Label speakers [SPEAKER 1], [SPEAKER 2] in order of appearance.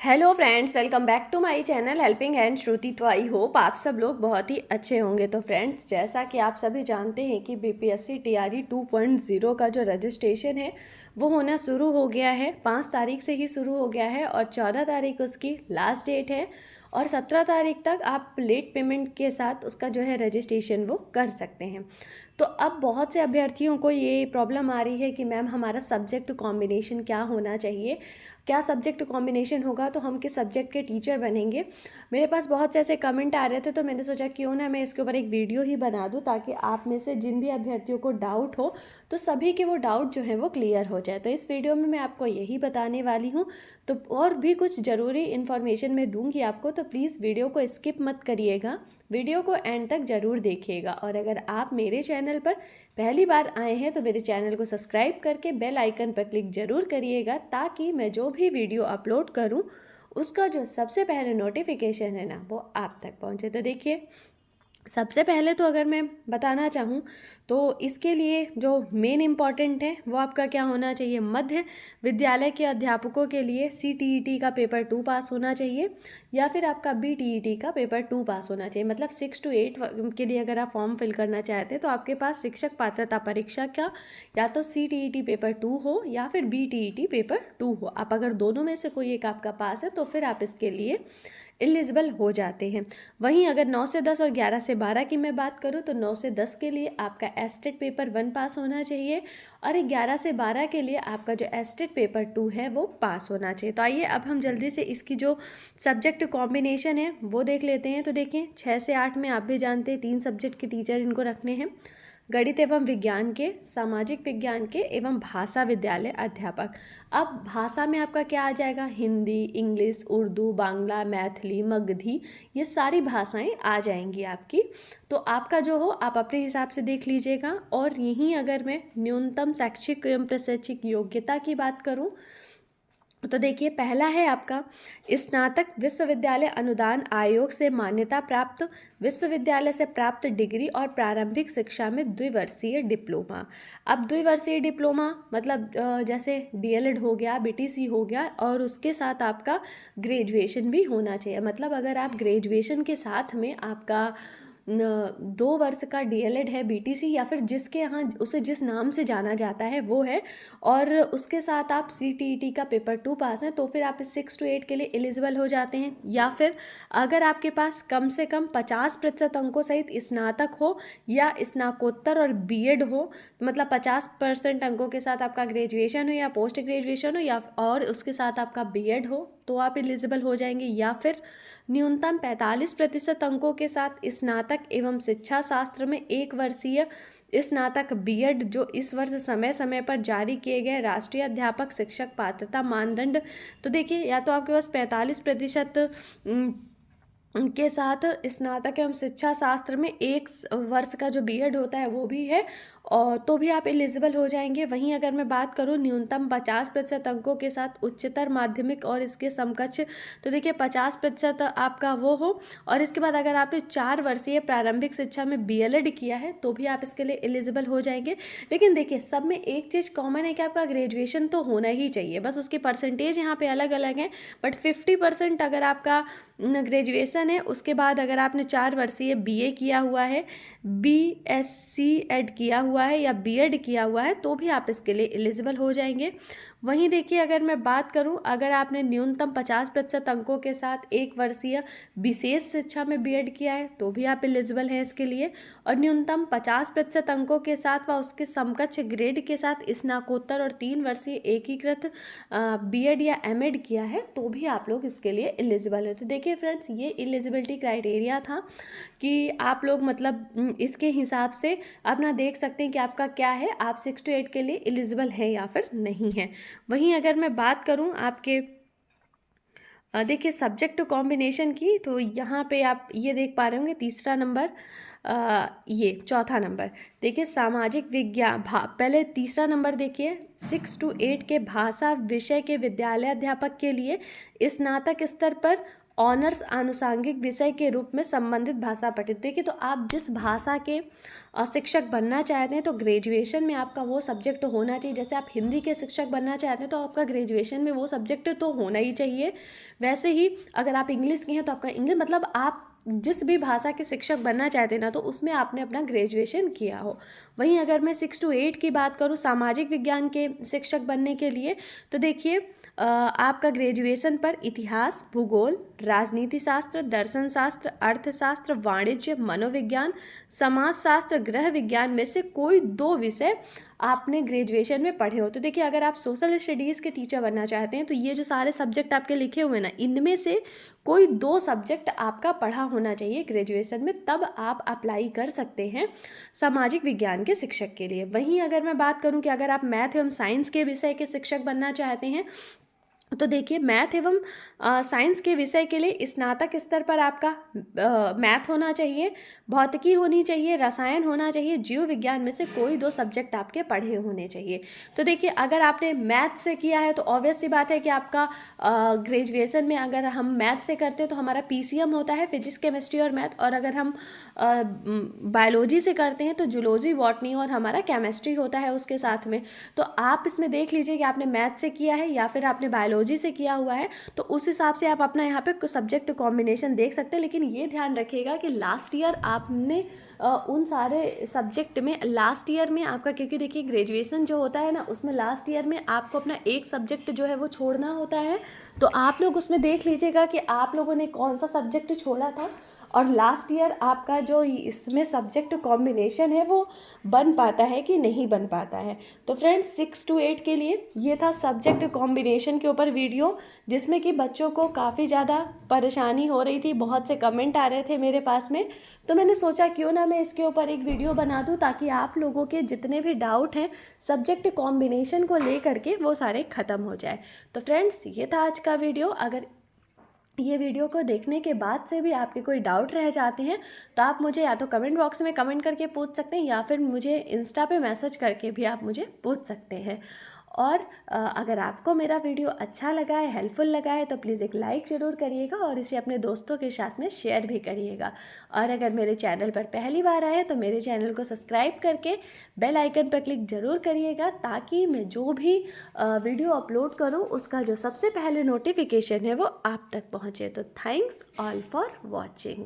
[SPEAKER 1] Hello friends, welcome back to my channel helping hand Shruti. तो I hope आप सब लोग बहुत ही अच्छे होंगे। तो फ्रेंड्स, जैसा कि आप सभी जानते हैं कि बीपीएससी टीआरई 2.0 का जो रजिस्ट्रेशन है वो होना शुरू हो गया है। 5 तारीख से ही शुरू हो गया है और 14 तारीख उसकी लास्ट डेट है और 17 तारीख तक आप लेट पेमेंट के साथ उसका जो है रजिस्ट्रेशन वो कर सकते हैं। तो अब बहुत से अभ्यर्थियों को ये प्रॉब्लम आ रही है कि मैम हमारा सब्जेक्ट कॉम्बिनेशन क्या होना चाहिए, क्या सब्जेक्ट कॉम्बिनेशन होगा तो हम किस सब्जेक्ट के टीचर बनेंगे। मेरे पास बहुत से ऐसे कमेंट आ रहे थे, तो मैंने सोचा क्यों ना मैं इसके ऊपर एक वीडियो ही बना दूं ताकि आप में से जिन भी अभ्यर्थियों को डाउट हो तो सभी के वो डाउट जो है वो क्लियर हो जाए। तो इस वीडियो में मैं आपको यही बताने वाली हूँ। तो और भी कुछ ज़रूरी इन्फॉर्मेशन मैं दूंगी आपको, तो प्लीज़ वीडियो को स्किप मत करिएगा, वीडियो को एंड तक ज़रूर देखिएगा। और अगर आप मेरे चैनल पर पहली बार आए हैं तो मेरे चैनल को सब्सक्राइब करके बेल आइकन पर क्लिक ज़रूर करिएगा ताकि मैं जो भी वीडियो अपलोड करूं उसका जो सबसे पहले नोटिफिकेशन है ना वो आप तक पहुंचे। तो देखिए, सबसे पहले तो अगर मैं बताना चाहूँ तो इसके लिए जो मेन इम्पॉर्टेंट है वो आपका क्या होना चाहिए, मध्य विद्यालय के अध्यापकों के लिए CTET का पेपर 2 पास होना चाहिए या फिर आपका BTET का पेपर 2 पास होना चाहिए। मतलब 6 to 8 के लिए अगर आप फॉर्म फिल करना चाहते हैं तो आपके पास शिक्षक पात्रता परीक्षा का या तो CTET पेपर 2 हो या फिर BTET पेपर 2 हो। आप अगर दोनों में से कोई एक आपका पास है तो फिर आप इसके लिए एलिजिबल हो जाते हैं। वहीं अगर 9 से 10 और 11 से 12 की मैं बात करूं तो 9 से 10 के लिए आपका एस्टेट पेपर 1 पास होना चाहिए और 11 से 12 के लिए आपका जो एस्टेट पेपर 2 है वो पास होना चाहिए। तो आइए अब हम जल्दी से इसकी जो सब्जेक्ट कॉम्बिनेशन है वो देख लेते हैं। तो देखिए, 6 से 8 में आप भी जानते हैं 3 सब्जेक्ट के टीचर इनको रखने हैं, गणित एवं विज्ञान के, सामाजिक विज्ञान के एवं भाषा विद्यालय अध्यापक। अब भाषा में आपका क्या आ जाएगा, हिंदी, इंग्लिश, उर्दू, बांग्ला, मैथिली, मगधी, ये सारी भाषाएं आ जाएंगी आपकी। तो आपका जो हो आप अपने हिसाब से देख लीजिएगा। और यहीं अगर मैं न्यूनतम शैक्षिक एवं प्रशैक्षिक योग्यता की बात करूं तो देखिए, पहला है आपका स्नातक विश्वविद्यालय अनुदान आयोग से मान्यता प्राप्त विश्वविद्यालय से प्राप्त डिग्री और प्रारंभिक शिक्षा में द्विवर्षीय डिप्लोमा। अब द्विवर्षीय डिप्लोमा मतलब जैसे DLED हो गया, BTC हो गया और उसके साथ आपका ग्रेजुएशन भी होना चाहिए। मतलब अगर आप ग्रेजुएशन के साथ में आपका 2 वर्ष का DLED है, BTC या फिर जिसके यहाँ उसे जिस नाम से जाना जाता है वो है और उसके साथ आप CTET का पेपर 2 पास हैं तो फिर आप इस 6 to 8 के लिए एलिजिबल हो जाते हैं। या फिर अगर आपके पास कम से कम 50% अंकों सहित स्नातक हो या स्नाकोत्तर और BEd हो, मतलब 50% अंकों के साथ आपका ग्रेजुएशन हो या पोस्ट ग्रेजुएशन हो या और उसके साथ आपका BEd हो तो आप एलिजिबल हो जाएंगे। या फिर न्यूनतम 45% अंकों के साथ स्नातक एवं शिक्षा शास्त्र में 1 वर्षीय स्नातक BEd जो इस वर्ष समय समय पर जारी किए गए राष्ट्रीय अध्यापक शिक्षक पात्रता मानदंड। तो देखिए, या तो आपके पास 45% के साथ स्नातक एवं शिक्षा शास्त्र में 1 वर्ष का जो BEd होता है वो भी है और तो भी आप एलिजिबल हो जाएंगे। वहीं अगर मैं बात करूं न्यूनतम 50% अंकों के साथ उच्चतर माध्यमिक और इसके समकक्ष, तो देखिए 50% आपका वो हो और इसके बाद अगर आपने 4 वर्षीय प्रारंभिक शिक्षा में BLED किया है तो भी आप इसके लिए एलिजिबल हो जाएंगे। लेकिन देखिए, सब में एक चीज़ कॉमन है कि आपका ग्रेजुएशन तो होना ही चाहिए, बस उसके परसेंटेज यहाँ पे अलग अलग हैं। बट 50% अगर आपका ग्रेजुएशन है, उसके बाद अगर आपने 4 वर्षीय BA किया हुआ है, BSc एड किया हुआ है या BEd किया हुआ है तो भी आप इसके लिए एलिजिबल हो जाएंगे। वहीं देखिए, अगर मैं बात करूं, अगर आपने न्यूनतम 50% अंकों के साथ 1 वर्षीय विशेष शिक्षा में BEd किया है तो भी आप एलिजिबल हैं इसके लिए। और न्यूनतम 50% अंकों के साथ व उसके समकक्ष ग्रेड के साथ स्नाकोत्तर और 3 वर्षीय एकीकृत BEd या MEd किया है तो भी आप लोग इसके लिए एलिजिबल है। तो देखिए फ्रेंड्स, ये एलिजिबिलिटी क्राइटेरिया था कि आप लोग मतलब इसके हिसाब से अपना देख सकते हैं कि आपका क्या है, आप 6 to 8 के लिए एलिजिबल है या फिर नहीं है। वहीं अगर मैं बात करूं आपके देखिए सब्जेक्ट कॉम्बिनेशन की, तो यहाँ पे आप ये देख पा रहे होंगे तीसरा नंबर, ये चौथा नंबर देखिए सामाजिक विज्ञान पहले तीसरा नंबर देखिए 6 to 8 के भाषा विषय के विद्यालय अध्यापक के लिए स्नातक स्तर पर ऑनर्स आनुषंगिक विषय के रूप में संबंधित भाषा पठित। देखिए, तो आप जिस भाषा के शिक्षक बनना चाहते हैं तो ग्रेजुएशन में आपका वो सब्जेक्ट होना चाहिए। जैसे आप हिंदी के शिक्षक बनना चाहते हैं तो आपका ग्रेजुएशन में वो सब्जेक्ट तो होना ही चाहिए। वैसे ही अगर आप इंग्लिश के हैं तो आपका इंग्लिश, मतलब आप जिस भी भाषा के शिक्षक बनना चाहते हैं ना तो उसमें आपने अपना ग्रेजुएशन किया हो। वहीं अगर मैं 6 to 8 की बात करूँ सामाजिक विज्ञान के शिक्षक बनने के लिए, तो देखिए आपका ग्रेजुएशन पर इतिहास, भूगोल, राजनीति शास्त्र, दर्शन शास्त्र, अर्थशास्त्र, वाणिज्य, मनोविज्ञान, समाजशास्त्र, गृह विज्ञान में से कोई 2 विषय आपने ग्रेजुएशन में पढ़े हो। तो देखिए, अगर आप सोशल स्टडीज़ के टीचर बनना चाहते हैं तो ये जो सारे सब्जेक्ट आपके लिखे हुए हैं ना, इनमें से कोई 2 सब्जेक्ट आपका पढ़ा होना चाहिए ग्रेजुएशन में, तब आप अप्लाई कर सकते हैं सामाजिक विज्ञान के शिक्षक के लिए। वहीं अगर मैं बात करूं कि अगर आप मैथ एवं साइंस के विषय के शिक्षक बनना चाहते हैं तो देखिए, मैथ एवं साइंस के विषय के लिए स्नातक स्तर पर आपका मैथ होना चाहिए, भौतिकी होनी चाहिए, रसायन होना चाहिए, जीव विज्ञान में से कोई 2 सब्जेक्ट आपके पढ़े होने चाहिए। तो देखिए, अगर आपने मैथ से किया है तो ऑब्वियस सी बात है कि आपका ग्रेजुएशन में, अगर हम मैथ से करते हैं तो हमारा PCM होता है, फिजिक्स केमिस्ट्री और मैथ, और अगर हम बायोलॉजी से करते हैं तो जूलॉजी, बॉटनी और हमारा केमिस्ट्री होता है उसके साथ में। तो आप इसमें देख लीजिए कि आपने मैथ से किया है या फिर आपने बायोलॉजी से किया हुआ है, तो उस हिसाब से आप अपना यहाँ पे सब्जेक्ट कॉम्बिनेशन देख सकते हैं। लेकिन ये ध्यान रखिएगा कि लास्ट ईयर आपने उन सारे सब्जेक्ट में, लास्ट ईयर में आपका, क्योंकि देखिए ग्रेजुएशन जो होता है ना उसमें लास्ट ईयर में आपको अपना एक सब्जेक्ट जो है वो छोड़ना होता है। तो आप लोग उसमें देख लीजिएगा कि आप लोगों ने कौन सा सब्जेक्ट छोड़ा था और लास्ट ईयर आपका जो इसमें सब्जेक्ट कॉम्बिनेशन है वो बन पाता है कि नहीं बन पाता है। तो फ्रेंड्स, 6 to 8 के लिए ये था सब्जेक्ट कॉम्बिनेशन के ऊपर वीडियो, जिसमें कि बच्चों को काफ़ी ज़्यादा परेशानी हो रही थी, बहुत से कमेंट आ रहे थे मेरे पास में। तो मैंने सोचा क्यों ना मैं इसके ऊपर एक वीडियो बना दूं, ताकि आप लोगों के जितने भी डाउट हैं सब्जेक्ट कॉम्बिनेशन को लेकर के वो सारे ख़त्म हो जाए। तो फ्रेंड्स, ये था आज का वीडियो। अगर ये वीडियो को देखने के बाद से भी आपके कोई डाउट रह जाते हैं तो आप मुझे या तो कमेंट बॉक्स में कमेंट करके पूछ सकते हैं या फिर मुझे इंस्टा पे मैसेज करके भी आप मुझे पूछ सकते हैं। और अगर आपको मेरा वीडियो अच्छा लगा है, हेल्पफुल लगा है, तो प्लीज़ एक लाइक ज़रूर करिएगा और इसे अपने दोस्तों के साथ में शेयर भी करिएगा। और अगर मेरे चैनल पर पहली बार आए तो मेरे चैनल को सब्सक्राइब करके बेल आइकन पर क्लिक ज़रूर करिएगा, ताकि मैं जो भी वीडियो अपलोड करूँ उसका जो सबसे पहले नोटिफिकेशन है वो आप तक पहुँचे। तो थैंक्स ऑल फॉर वॉचिंग।